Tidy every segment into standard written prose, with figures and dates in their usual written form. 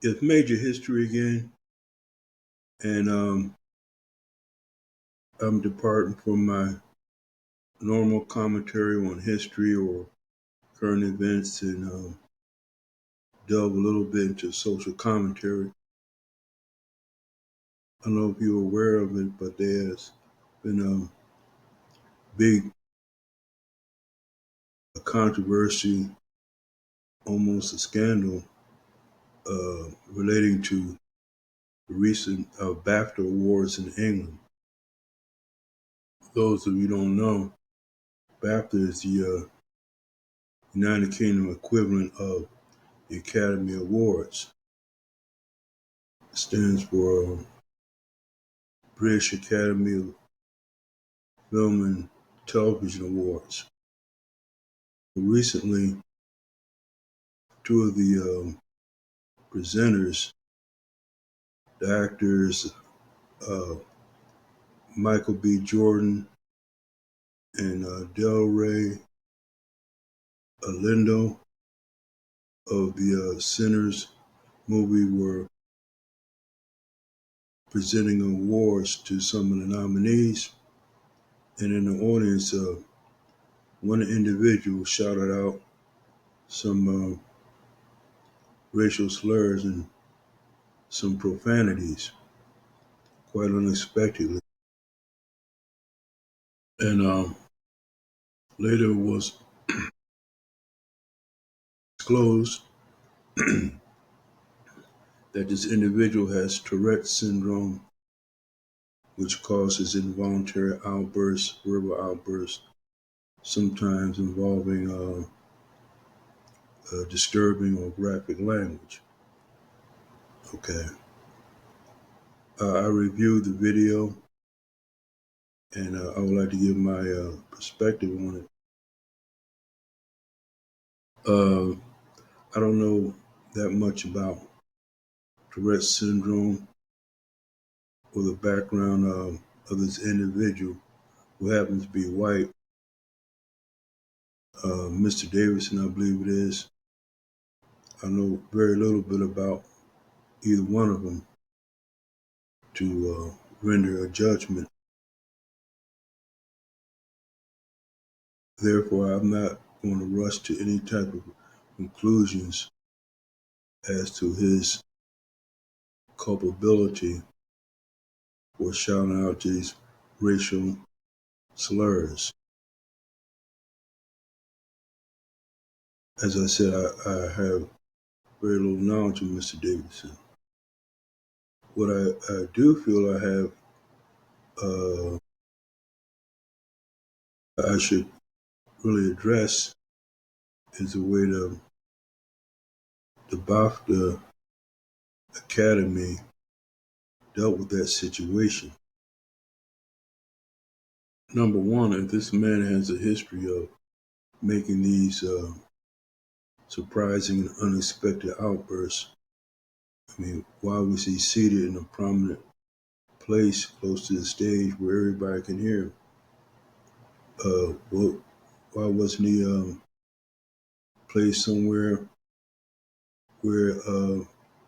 It's major history again, and I'm departing from my normal commentary on history or current events and delve a little bit into social commentary. I don't know if you're aware of it, but there's been a big controversy, almost a scandal, relating to the recent BAFTA awards in England. Those of you who don't know, BAFTA is the United Kingdom equivalent of the Academy Awards. It stands for British Academy of Film and Television Awards. Recently, two of the presenters, the actors Michael B. Jordan and Delray Alindo of the Sinners movie, were presenting awards to some of the nominees. And in the audience, one individual shouted out some racial slurs and some profanities quite unexpectedly. And later it was disclosed that this individual has Tourette's syndrome, which causes involuntary outbursts, verbal outbursts, sometimes involving disturbing or graphic language. Okay. I reviewed the video, and I would like to give my perspective on it. I don't know that much about Tourette's syndrome or the background of this individual who happens to be white. Mr. Davidson, I believe it is. I know very little bit about either one of them to render a judgment. Therefore, I'm not going to rush to any type of conclusions as to his culpability for shouting out these racial slurs. As I said, I have very little knowledge of Mr. Davidson. What I do feel I should really address is the way the BAFTA Academy dealt with that situation. Number one, if this man has a history of making these surprising and unexpected outbursts, I mean, why was he seated in a prominent place close to the stage where everybody can hear him? Well, why wasn't he placed somewhere where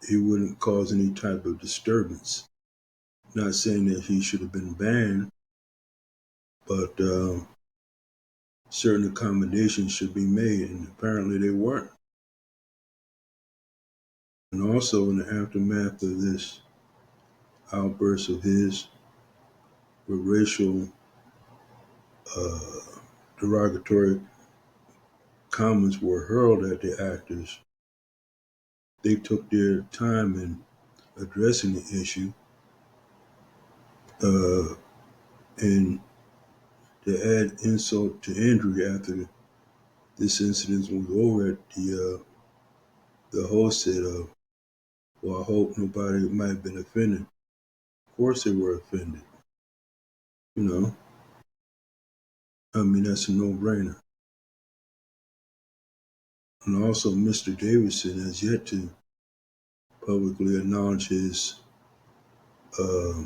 he wouldn't cause any type of disturbance? Not saying that he should have been banned, but certain accommodations should be made, and apparently they weren't. And also, in the aftermath of this outburst of his, where racial derogatory comments were hurled at the actors, they took their time in addressing the issue, and to add insult to injury after this incident was over, at the host said, well, I hope nobody might have been offended. Of course they were offended. You know, I mean, that's a no-brainer. And also, Mr. Davidson has yet to publicly acknowledge his uh,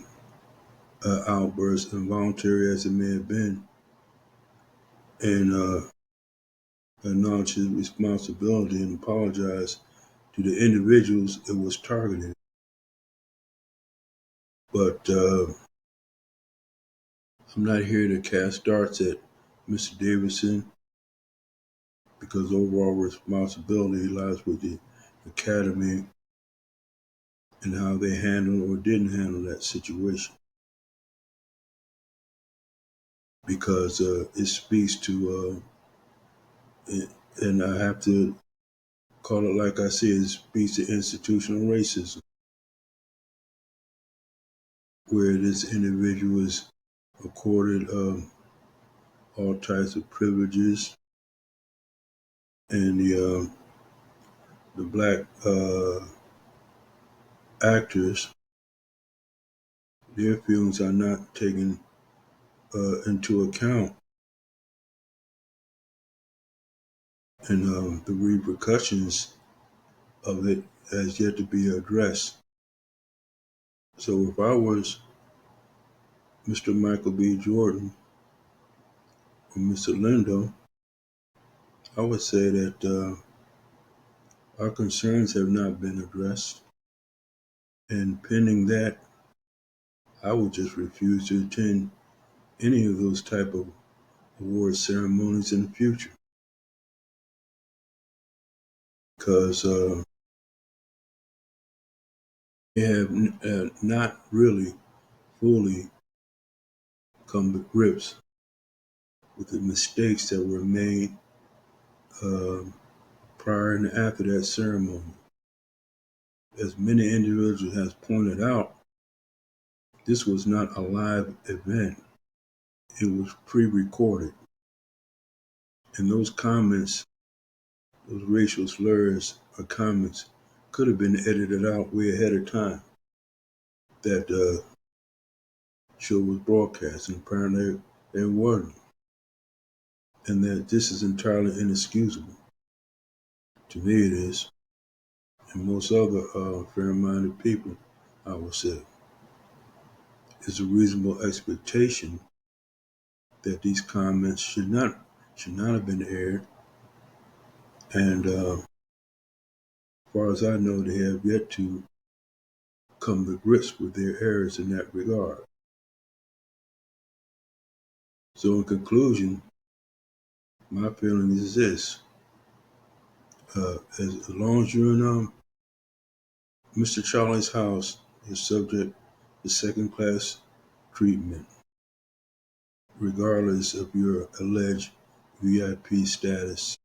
outburst, involuntary as it may have been, and acknowledge his responsibility and apologize to the individuals it was targeted. But I'm not here to cast darts at Mr. Davidson because overall responsibility lies with the academy and how they handled or didn't handle that situation. Because it speaks to, and I have to call it like I said, it speaks to institutional racism, where this individual is accorded all types of privileges, and the black actors, their feelings are not taken into account, and the repercussions of it has yet to be addressed. So if I was Mr. Michael B. Jordan or Mr. Lindo, I would say that our concerns have not been addressed, and pending that, I would just refuse to attend any of those type of award ceremonies in the future, because they have not really fully come to grips with the mistakes that were made uh, prior and after that ceremony. As many individuals has pointed out, this was not a live event. It was pre-recorded. And those comments, those racial slurs or comments could have been edited out way ahead of time that show was broadcast, and apparently they weren't. And that this is entirely inexcusable. To me it is, and most other fair-minded people, I would say. It's a reasonable expectation that these comments should not have been aired. And as far as I know, they have yet to come to grips with their errors in that regard. So in conclusion, my feeling is this. As long as you're in Mr. Charlie's house, you're subject to second-class treatment, regardless of your alleged VIP status.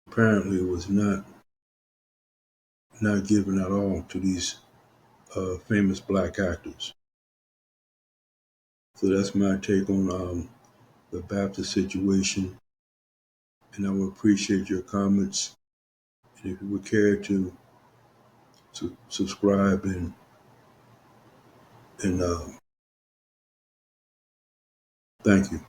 Apparently, it was not given at all to these famous black actors. So that's my take on the BAFTA situation, and I would appreciate your comments. And if you would care to subscribe and thank you.